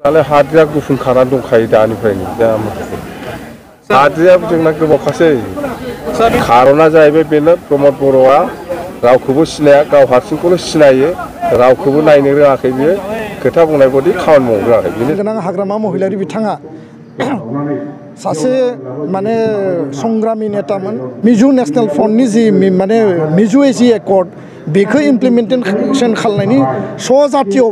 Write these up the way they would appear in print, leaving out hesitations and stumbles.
नालाय हाद्रिया गुफुं खानानै दंखायो दानिफ्रायनो दा हाद्रिया जोंना गोबावखासै खार'ना जाहैबाय बेनो प्रमद बर'आ रावखौबो सिनाया गाव हारसिंखौल' सिनायो रावखौबो नायनो रोङाखै बियो खोथा बुंनाय बायदि खामानि मावनो रोङाखै बेनो गोनां हाग्रामा महिलारि बिथाङा सासे माने संग्रामी नेतामोन मिजु नेशनेल फ्रन्टनि जि माने मिजु एजि एकर्ड बेखौ इमप्लिमेन्टेसन खालामनायनि जातीय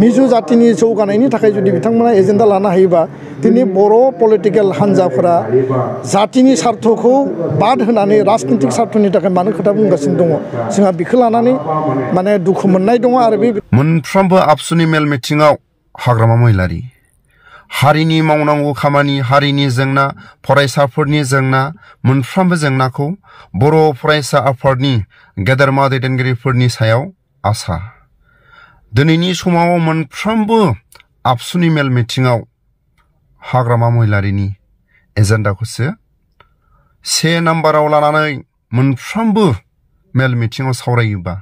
मिजु जातिनि जौगानायनि थाखाय जुदि बिथांमोना एजेन्डा लानो हायोबा दिनै बर' पलिटिकेल हान्जाफोरा जातिनि स्वार्थखौ बाद होनानै राजनीतिक स्वार्थनि थाखाय मानो खोथा बुंगासिनो दङ जोंहा बेखौ लानानै माने दुखु मोननाय दङ आरो बे मोनफ्रोमबो आबसुनि मेल मिटिङाव हाग्रामा महिलारि हारिनि मावनांगौ खामानि हारिनि जेंना फरायसाफोरनि जेंना मोनफ्रोमबो जेंनाखौ बर' फरायसा आफादनि गेदेरमा दैदेनगिरिफोरनि सायाव आसा दिनैनि समाव मोनफ्रोमबो आबसुनि मेल मिटिङाव हाग्रामा महिलारिनि एजेन्डाखौसो 1 नाम्बाराव लानानै मोनफ्रोमबो मेल मिटिङाव सावरायोबा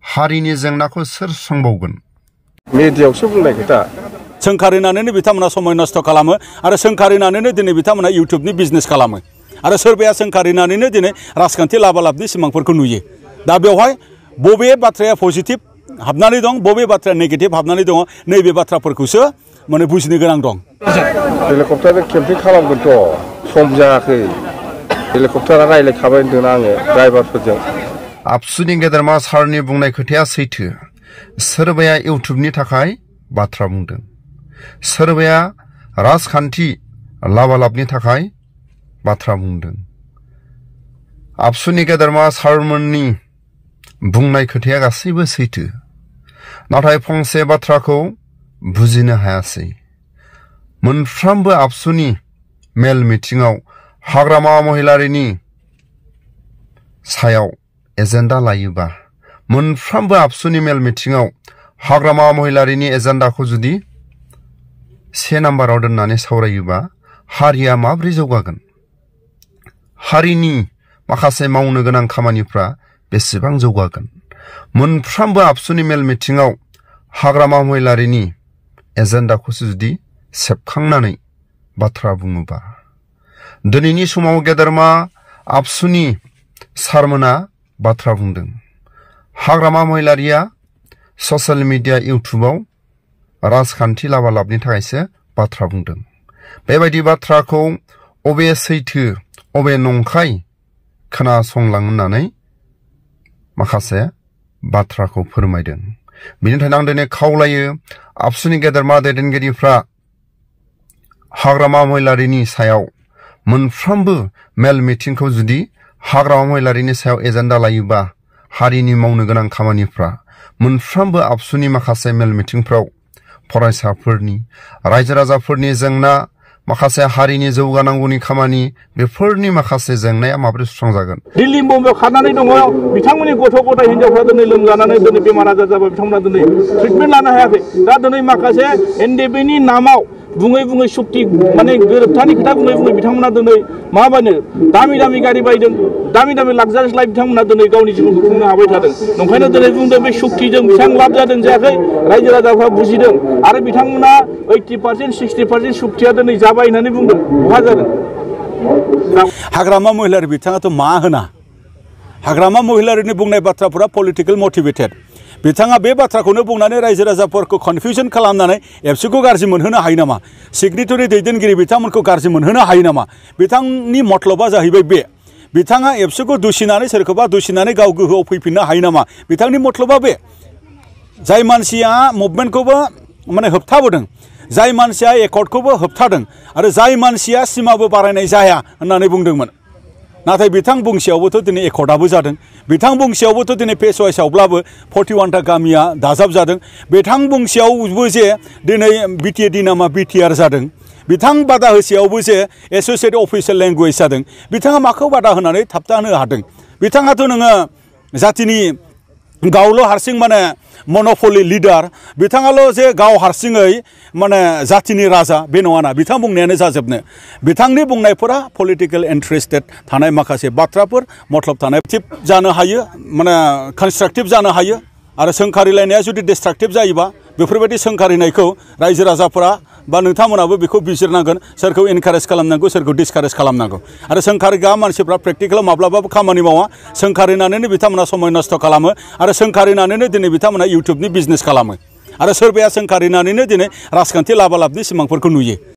हारिनि जेंनाखौ सोर सुस्रांबावगोन मिडियायावसो बुंनाय खोथा सोंखारिनानैनो बिथांमोना समय नस्थ' खालामो आरो सोंखारिनानैनो दिनै बिथांमोना इउटुबनि बिजनेस खालामो आरो सोरबाया सोंखारिनानैनो दिनै राजखान्थि लाबालाबनि सिमांफोरखौ नुयो दा बेवहाय बबे बाथ्राया पजिटिभ हाबनानै दं बबे बाथ्राया नेगेटिभ हाबनानै दङ नैबे बाथ्राफोरखौसो माने बुजिनो गोनां दं हेलिकप्टारजों केम्पिं खालामगोनथ' सम जायाखै हेलिकप्टारा रायज्लायखाबाय होनदों आङो ड्राइभारफोरजों आबसुनि गेदेरमा सारनि बुंनाय खोथाया सैथो सोरबाया इउटुबनि थाखाय बाथ्रा बुंदों सोरबाया राजखान्थि लाबालाबनि थाखाय बाथ्रा बुंदों आबसुनि गेदेरमा सारमोननि बुंनाय खोथाया गासैबो सैथो नाथाय फंसे बाथ्राखौ बुजिनो हायासै मोनफ्रोमबो आबसुनि मेल मिटिङाव हाग्रामा महिलारिनि सायाव एजेन्डा लायोबा मोनफ्रोमबो आबसुनि मेल मिटिङाव हाग्रामा महिलारिनि एजेन्डाखौ जुदि 1 नाम्बाराव दोननानै सावरायोबा हारिया माबोरै जौगागोन हारिनि माखासे मावनो गोनां खामानिफ्रा बेसेबां जौगागोन मोनफ्रोमबो आबसुनि मेल मिटिङाव हाग्रामा महिलारिनि एजेन्डाखौसो जुदि सेबखांनानै बाथ्रा बुङोबा दिनैनि समाव गेदेरमा आबसुनि सारमोना बाथ्रा बुंदों हाग्रामा महिलारिया ससियेल मिडिया इउटुबाव राजखान्थि लाबालाबनि थाखायसो बाथ्रा बुंदों बेबायदि बाथ्राखौ अबे सैथो अबे नंखाय खोनासंलांनानै माखासे बाथ्राखौ फोरमायदों बेनिखायनो आं दिनै खावलायो आबसुनि गेदेरमा दैदेनगिरिफ्रा हाग्रामा महिलारिनि सायाव मोनफ्रोमबो मेल मिटिंखौ जुदि हाग्रामा महिलारिनि सायाव एजेन्डा लायोबा हारिनि मावनो गोनां खामानिफ्रा मोनफ्रोमबो आबसुनि माखासे मेल मिटिंफ्राव फरायसाफोरनि रायजो राजाफोरनि जेंना माखासे हारिनि जौगानांगौनि खामानि बेफोरनि माखासे जेंनाया माबोरै सुस्रांजागोन दिल्ली मुम्बाइआव खारनानै दङ बिथांमोननि गथ' गथाय हिनजावफ्रा दिनै लोमजानानै दिनै बेमार आजार जाबाय बिथांमोना दिनै ट्रिटमेन्ट लानो हायाखै दा दिनै माखासे एनडिएफबि नि नामाव बुङै बुङै सुक्ति माने गोरोबथानि खोथा बुङै बुङै बिथांमोना दिनै माबानो दामि दामि गारि बायदों दामि दामि लाक्जारियास लाइफ बिथांमोना दिनै गावनि जिउखौ खुंनो हाबाय थादों नंखायनो दिनै बुंदों बे सुक्तिजों बेसेबां लाब जादों जायाखै रायजो राजाफ्रा बुजिदों आरो बिथांमोना 80% 60% सुक्तिया दिनै जाबाय होननानै बुंदों बहा जादों हाग्रामा महिलारि बिथाङाथ' मा होना हाग्रामा महिलारिनि बुंनाय बाथ्राफोरा पलिटिकेल मटिभेटेड बिथाङा बे बाथ्राखौनो बुंनानै रायजो राजाफोरखौ कनफिउजन खालामनानै एबसुखौ गाज्रि मोनहोनो हायो नामा सिगनेटरि दैदेनगिरि बिथांमोनखौ गाज्रि मोनहोनो हायो नामा बिथांनि मतलबा जाहैबाय बे बिथाङा एबसुखौ दुसिनानै सोरखौबा दुसिनानै गाव गोहोआव फैफिननो हायो नामा बिथांनि मतलबा बे जाय मानसिया मुभमेन्टखौबो माने होबथाबोदों जाय मानसिया एकर्डखौबो होबथादों आरो जाय मानसिया सिमाबो बारायनाय जाया होननानै बुंदोंमोन नाथाय बिथां बुंसेयावबोथ' दिनै एकर्डआबो जादों बिथां बुंसेयावबोथ' दिनै फेस वाइसआवब्लाबो 41टा गामिया दाजाब जादों बिथां बुंसेयावबो जे दिनै बिटिएडि नामा बिटिआर जादों बिथां बादा होसेयावबो जे एसोसिएटेड अफिसियेल लेंगुवेज जादों बिथाङा माखौ बादा होनानै थाबथानो हादों बिथाङाथ' नोङो जातिनि गावल' हारसिं माने मन'पलि लिडार बिथाङाल' जे गाव हारसिङै माने जातिनि राजा बे नङाना बिथां बुंनायानो जाजोबनो बिथांनि बुंनायफोरा पलिटिकेल इन्ट्रेस्टेड थानाय माखासे बाथ्राफोर मतलब थानाय जानो हायो माने कनस्ट्राक्टिभ जानो हायो आरो सोंखारिलायनाया जुदि डिस्ट्राक्टिभ जायोबा बेफोरबायदि सोंखारिनायखौ रायजो राजाफोरा बा नोंथांमोनाबो बेखौ बिजिरनांगोन सोरखौ इनकारेज खालामनांगौ सोरखौ डिसकारेज खालामनांगौ आरो सोंखारिग्रा मानसिफ्रा प्रेक्टिकेलाव माब्लाबाबो खामानि मावा सोंखारिनानैनो बिथांमोना समय नस्थ' खालामो आरो सोंखारिनानैनो दिनै बिथांमोना इउटुबनि बिजनेस खालामो आरो सोरबाया सोंखारिनानैनो दिनै राजखान्थि लाबालाबनि सिमांफोरखौ नुयो।